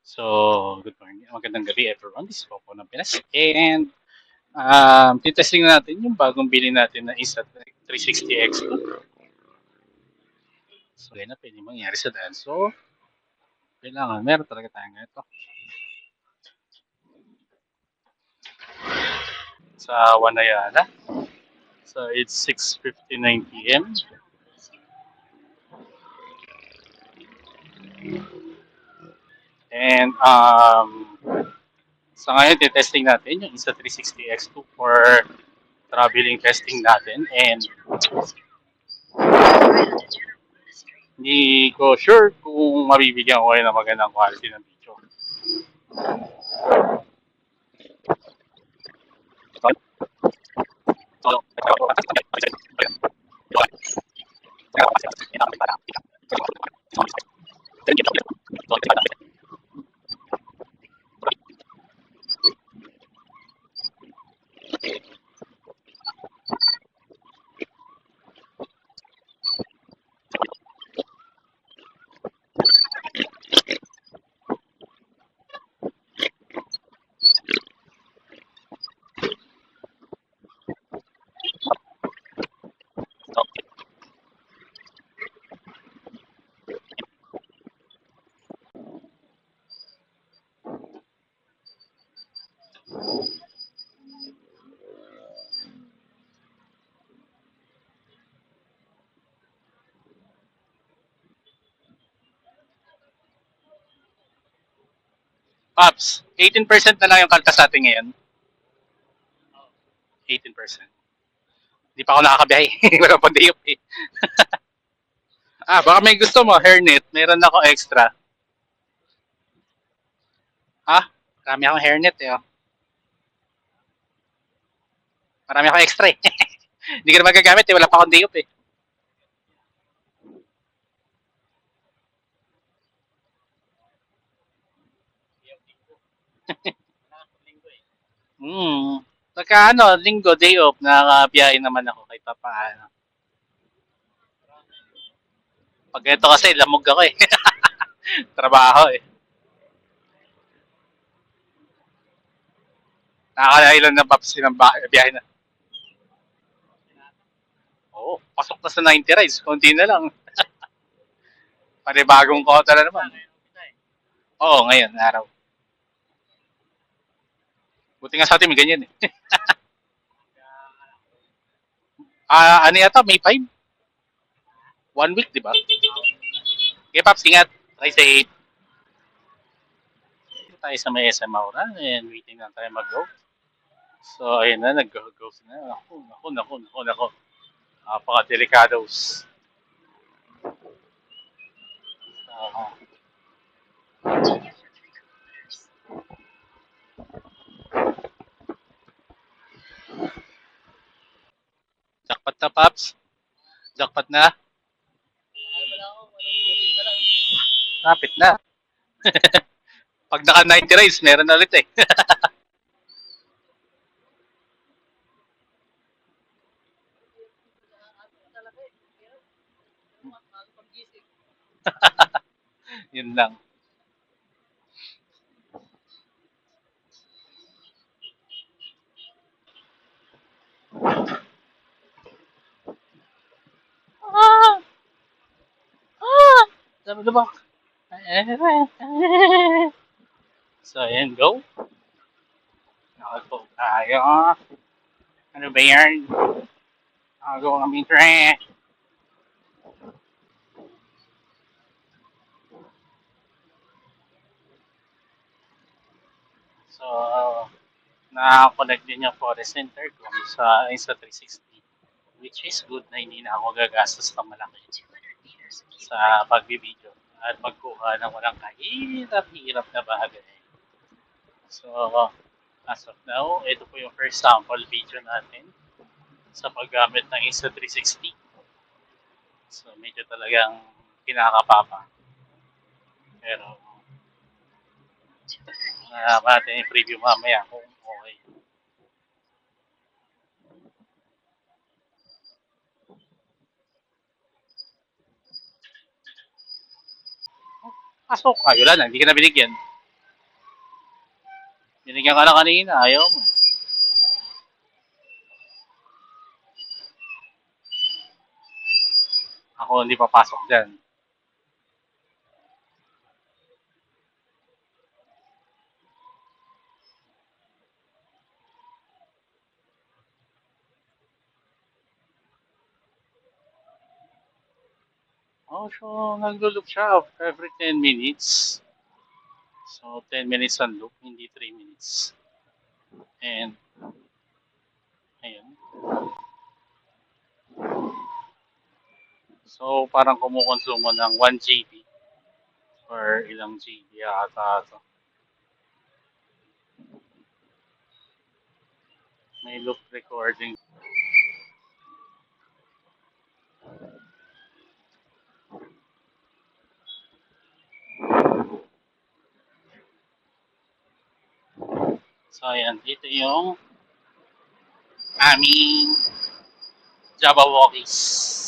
So, good morning. Magandang gabi everyone. This is Popo ng Pinas. And titesting natin yung bagong bili natin na isa 360 Expo. So, yan na pwede mangyari sa daan. So, kailangan meron talaga tayong ito. Sa Wanayala. So, it's 6:59 p.m. And sa ngayon, titesting natin yung isa 360 X2 for traveling testing natin. And hindi ko sure kung mabibigyan ko kayo ng magandang quality ng video. Pops, 18% na lang yung kaltas natin ngayon. 18%. Hindi pa ako nakakabiyahe. Wala pang day off eh. Baka may gusto mo, hairnet. Meron ako extra. Marami akong hairnet eh. Oh. Marami akong extra eh. Hindi ko na magagamit eh. Wala pa akong day off eh. Pagka linggo, day off, nakakabiyahe naman ako kahit pa paano. Pag ito kasi, lamog ako eh. Trabaho eh. Nakakailan na paps ng biyahe na. Oo, pasok na sa 90 rides. Kunti na lang. Panibagong kota na naman. Oo, ngayon, araw. Buti nga sa atin, may ganyan eh. Ano yata, May 5? 1 week, di ba? Okay, Paps, ingat. Try safe. Tayo sa may SM Aura and waiting na tayo mag-go. So, ayun na, nag-go na. Naku. Napaka-delikados. Uh, Jackpot na, Paps. Jackpot na. Kapit na. Pag naka 90 rides, meron na ulit eh. Yun lang. Sabi ba? So, ayan, go. Nakagpo tayo. Ano ba yan? Nakago kami train. So, na-connect din yung forest center ko sa Insta360, which is good na hindi na ako gagastos ng malaki sa pagbibideo at pagkuha ng walang kahirap-hirap na bagay. So, as of now, ito po yung first sample video natin sa paggamit ng Insta360. So, medyo talagang kinakapapa. Pero, natin yung preview mamaya kung okay. Pasok ka, wala na, hindi ka na binigyan. Binigyan ka na kanina, ayaw mo eh. Ako hindi papasok dyan. Oh, so naglo-loop siya every 10 minutes. So 10 minutes on loop, hindi 3 minutes. And ayun. So parang kumukonsumo ng 1 GB or ilang GB ata to. May loop recording. So ayan, dito yung aming Jabberwockies.